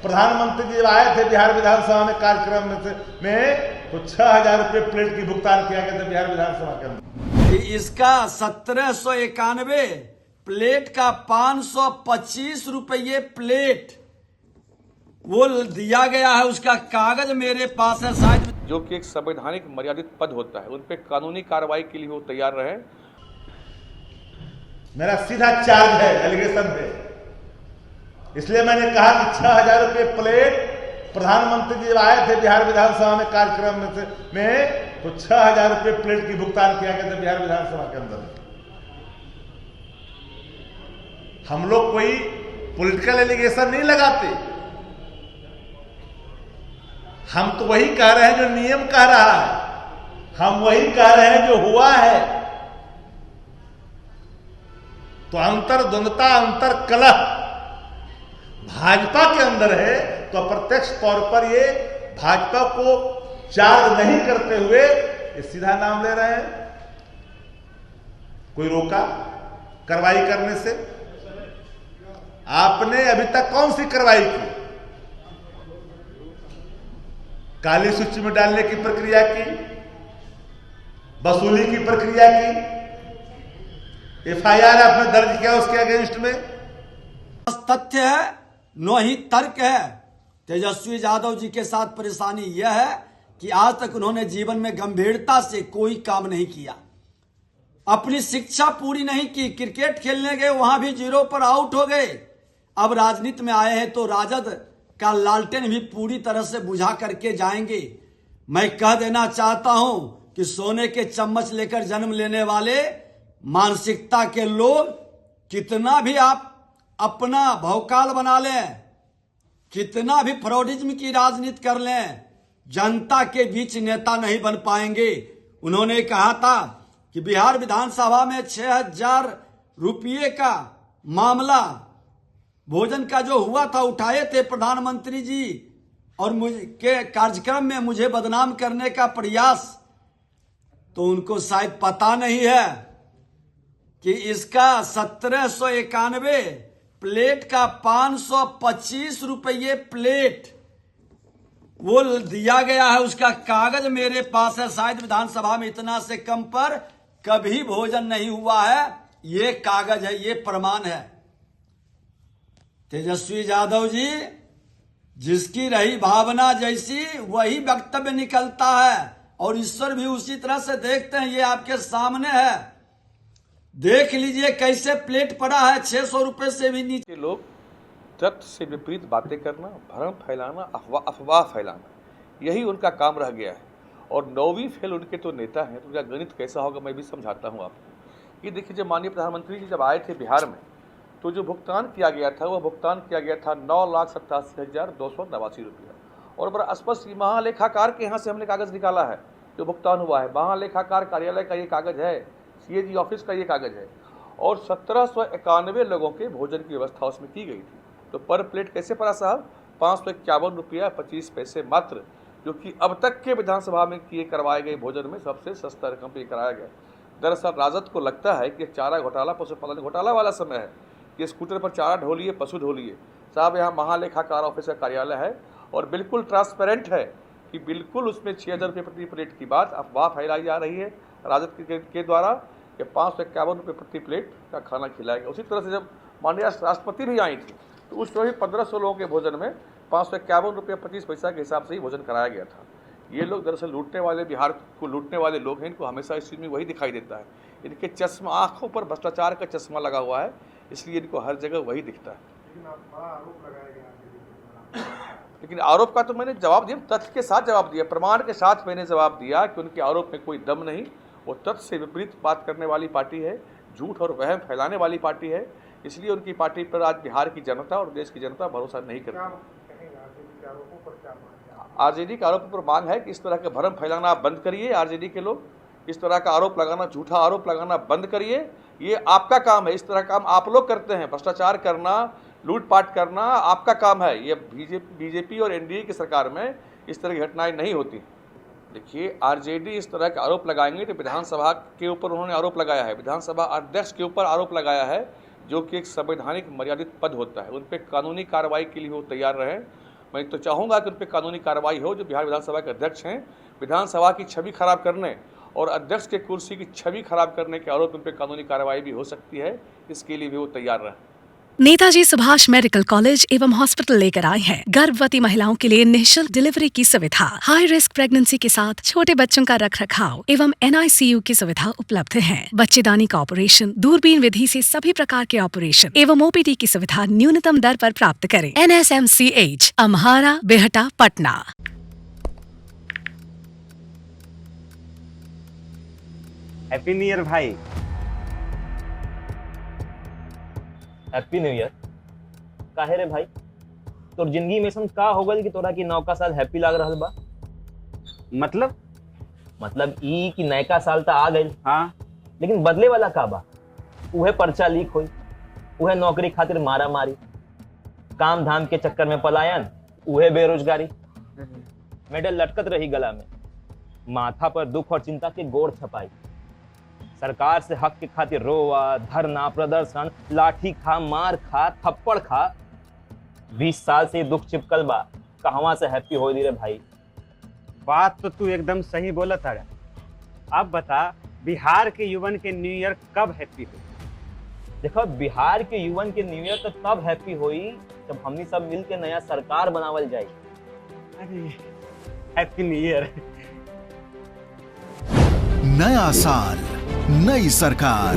प्रधानमंत्री जी आए थे बिहार विधानसभा में कार्यक्रम में तो 6,000 रुपये प्लेट की भुगतान किया गया था बिहार विधानसभा के अंदर। इसका 1791 प्लेट का 525 रुपये प्लेट वो दिया गया है। उसका कागज मेरे पास है शायद, जो कि एक संवैधानिक मर्यादित पद होता है, उन पे कानूनी कार्रवाई के लिए वो तैयार रहे। मेरा सीधा चार्ज है, एलिगेशन है, इसलिए मैंने कहा कि 6,000 रुपये प्लेट प्रधानमंत्री जी आए थे बिहार विधानसभा में कार्यक्रम में तो 6,000 रुपये प्लेट की भुगतान किया गया था बिहार विधानसभा के अंदर। हम लोग कोई पॉलिटिकल एलिगेशन नहीं लगाते, हम तो वही कह रहे हैं जो नियम कह रहा है, हम वही कह रहे हैं जो हुआ है। तो अंतर्द्वंदता, अंतर कलह भाजपा के अंदर है, तो अप्रत्यक्ष तौर पर ये भाजपा को चार्ज नहीं करते हुए ये सीधा नाम ले रहे हैं। कोई रोका कार्रवाई करने से? आपने अभी तक कौन सी कार्रवाई की? काली सूची में डालने की प्रक्रिया की, वसूली की प्रक्रिया की, एफआईआर आपने दर्ज किया उसके अगेंस्ट में? तथ्य है न ही तर्क है। तेजस्वी यादव जी के साथ परेशानी यह है कि आज तक उन्होंने जीवन में गंभीरता से कोई काम नहीं किया, अपनी शिक्षा पूरी नहीं की, क्रिकेट खेलने गए वहां भी 0 पर आउट हो गए। अब राजनीति में आए हैं तो राजद का लालटेन भी पूरी तरह से बुझा करके जाएंगे। मैं कह देना चाहता हूं कि सोने के चम्मच लेकर जन्म लेने वाले मानसिकता के लोग कितना भी आप अपना भौकाल बना लें, कितना भी फ्रॉडिज्म की राजनीति कर लें, जनता के बीच नेता नहीं बन पाएंगे। उन्होंने कहा था कि बिहार विधानसभा में 6,000 रुपये का मामला भोजन का जो हुआ था उठाए थे प्रधानमंत्री जी, और के कार्यक्रम में मुझे बदनाम करने का प्रयास। तो उनको शायद पता नहीं है कि इसका 1791 प्लेट का 525 रुपये प्लेट वो दिया गया है। उसका कागज मेरे पास है, शायद विधानसभा में इतना से कम पर कभी भोजन नहीं हुआ है। ये कागज है, ये प्रमाण है। तेजस्वी यादव जी, जिसकी रही भावना जैसी वही वक्तव्य निकलता है, और ईश्वर भी उसी तरह से देखते हैं। ये आपके सामने है, देख लीजिए कैसे प्लेट पड़ा है, 600 रुपए से भी नीचे। लोग तथ्य से विपरीत बातें करना, भ्रम फैलाना, अफवाह फैलाना, यही उनका काम रह गया है। और 9वीं फेल उनके तो नेता हैं, तो उनका गणित कैसा होगा मैं भी समझाता हूँ आपको। ये देखिए, जब माननीय प्रधानमंत्री जी जब आए थे बिहार में, तो जो भुगतान किया गया था वह भुगतान किया गया था 9,87,289 रुपया। और बड़ा स्पष्ट महालेखाकार के यहाँ से हमने कागज निकाला है जो भुगतान हुआ है। महालेखाकार कार्यालय का ये कागज है, सीएजी ऑफिस का ये कागज है। और 1791 लोगों के भोजन की व्यवस्था उसमें की गई थी। तो पर प्लेट कैसे पड़ा साहब? 551 रुपया 25 पैसे मात्र, जो कि अब तक के विधानसभा में करवाए गए भोजन में सबसे सस्ता रकम पे कराया गया। दरअसल राजद को लगता है कि चारा घोटाला, पशुपालन घोटाला वाला समय है कि स्कूटर पर चारा ढोलिए, पशु ढोलिए। साहब, यहाँ महालेखाकार ऑफिस का कार्यालय है और बिल्कुल ट्रांसपेरेंट है कि बिल्कुल उसमें 6,000 रुपये प्रति प्लेट की बात अफवाह फैलाई जा रही है राजद के द्वारा कि 551 रुपये प्रति प्लेट का खाना खिलाया गया। उसी तरह से जब माननीय राष्ट्रपति भी आई थी तो उस समय 1500 लोगों के भोजन में 551 रुपये 25 पैसा के हिसाब से ही भोजन कराया गया था। ये लोग दरअसल लूटने वाले, बिहार को लूटने वाले लोग हैं। इनको हमेशा इस चीज़ में वही दिखाई देता है। इनके चश्मा, आँखों पर भ्रष्टाचार का चश्मा लगा हुआ है, इसलिए इनको हर जगह वही दिखता है। लेकिन आरोप का तो मैंने जवाब दिया, तथ्य के साथ जवाब दिया, प्रमाण के साथ मैंने जवाब दिया कि उनके आरोप में कोई दम नहीं। वो तथ्य से विपरीत बात करने वाली पार्टी है, झूठ और वहम फैलाने वाली पार्टी है। इसलिए उनकी पार्टी पर आज बिहार की जनता और देश की जनता भरोसा नहीं करती। आरजेडी के आरोपों पर मांग है कि इस तरह के भ्रम फैलाना आप बंद करिए। आरजेडी के लोग इस तरह का आरोप लगाना, झूठा आरोप लगाना बंद करिए। ये आपका काम है, इस तरह का काम आप लोग करते हैं। भ्रष्टाचार करना, लूटपाट करना आपका काम है। ये बीजेपी और एनडीए की सरकार में इस तरह की घटनाएं नहीं होती। देखिए, आरजेडी इस तरह के आरोप लगाएंगे तो विधानसभा के ऊपर उन्होंने आरोप लगाया है, विधानसभा अध्यक्ष के ऊपर आरोप लगाया है, जो कि एक संवैधानिक मर्यादित पद होता है। उन पर कानूनी कार्रवाई के लिए वो तैयार रहे। मैं तो चाहूँगा कि उन पर कानूनी कार्रवाई हो। जो बिहार विधानसभा के अध्यक्ष हैं, विधानसभा की छवि खराब करने और अध्यक्ष के कुर्सी की छवि खराब करने के आरोप उन पर कानूनी कार्रवाई भी हो सकती है, इसके लिए भी वो तैयार रहे। नेताजी सुभाष मेडिकल कॉलेज एवं हॉस्पिटल लेकर आए हैं गर्भवती महिलाओं के लिए निःशुल्क डिलीवरी की सुविधा। हाई रिस्क प्रेगनेंसी के साथ छोटे बच्चों का रखरखाव एवं NICU की सुविधा उपलब्ध है। बच्चेदानी का ऑपरेशन, दूरबीन विधि से सभी प्रकार के ऑपरेशन एवं OPD की सुविधा न्यूनतम दर पर प्राप्त करें। NSMCH, अम्हारा, बेहटा, पटना। हैप्पी न्यू ईयर भाई। Happy new year. काहे रे भाई, तोर जिंदगी में ऐसा का हो गल कि तोरा की नौका साल हैप्पी लाग रहल बा? मतलब ई कि नयका साल तो आ गइल, हाँ, लेकिन बदले वाला का बा? उहे पर्चा लीक होई, उहे नौकरी खातिर मारा मारी, काम धाम के चक्कर में पलायन, उहे बेरोजगारी, मेडल लटकत रही गला में, माथा पर दुख और चिंता के गोड़ छपाई, सरकार से हक के खातिर रोवा, धरना, प्रदर्शन, लाठी खा, मार खा, थप्पड़ खा। 20 साल से दुख चिपकल बा, कहवा से हैप्पी हो रे भाई? बात तो तू एकदम सही बोला था। अब बता, बिहार के युवन के न्यू ईयर कब हैप्पी हो? देखो, बिहार के युवन के न्यू ईयर तो तब हैप्पी होई जब हमनी सब मिल के नया सरकार बनावल जाए। अरे हैप्पी न्यू ईयर। नया साल, नई सरकार,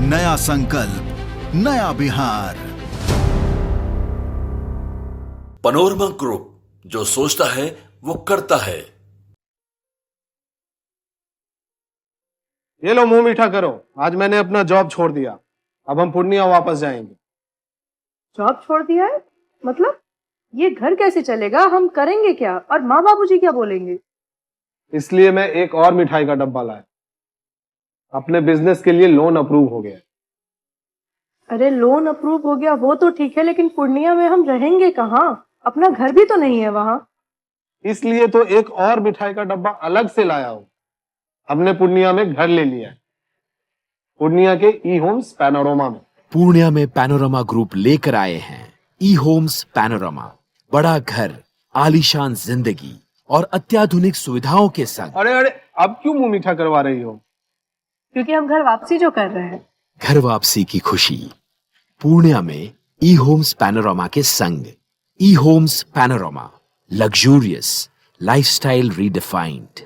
नया संकल्प, नया बिहार। पैनोरमा ग्रुप, जो सोचता है वो करता है। ये लो, मुंह मीठा करो। आज मैंने अपना जॉब छोड़ दिया, अब हम पूर्णिया वापस जाएंगे। जॉब छोड़ दिया है? मतलब ये घर कैसे चलेगा? हम करेंगे क्या? और माँ बाबूजी क्या बोलेंगे? इसलिए मैं एक और मिठाई का डब्बा लाया। अपने बिजनेस के लिए लोन अप्रूव हो गया। अरे लोन अप्रूव हो गया वो तो ठीक है, लेकिन पूर्णिया में हम रहेंगे कहाँ? अपना घर भी तो नहीं है वहाँ। इसलिए तो एक और मिठाई का डब्बा अलग से लाया हूँ। हमने पूर्णिया में घर ले लिया है, पूर्णिया के ई होम्स पैनोरमा में। पूर्णिया में पैनोरमा ग्रुप लेकर आए हैं ई होम्स पैनोरमा। बड़ा घर, आलीशान जिंदगी और अत्याधुनिक सुविधाओं के संग। अरे अब क्यों मुंह मीठा करवा रही हो? क्योंकि हम घर वापसी जो कर रहे हैं। घर वापसी की खुशी पूर्णिया में ई होम्स पैनोरमा के संग। ई homes panorama, luxurious lifestyle redefined.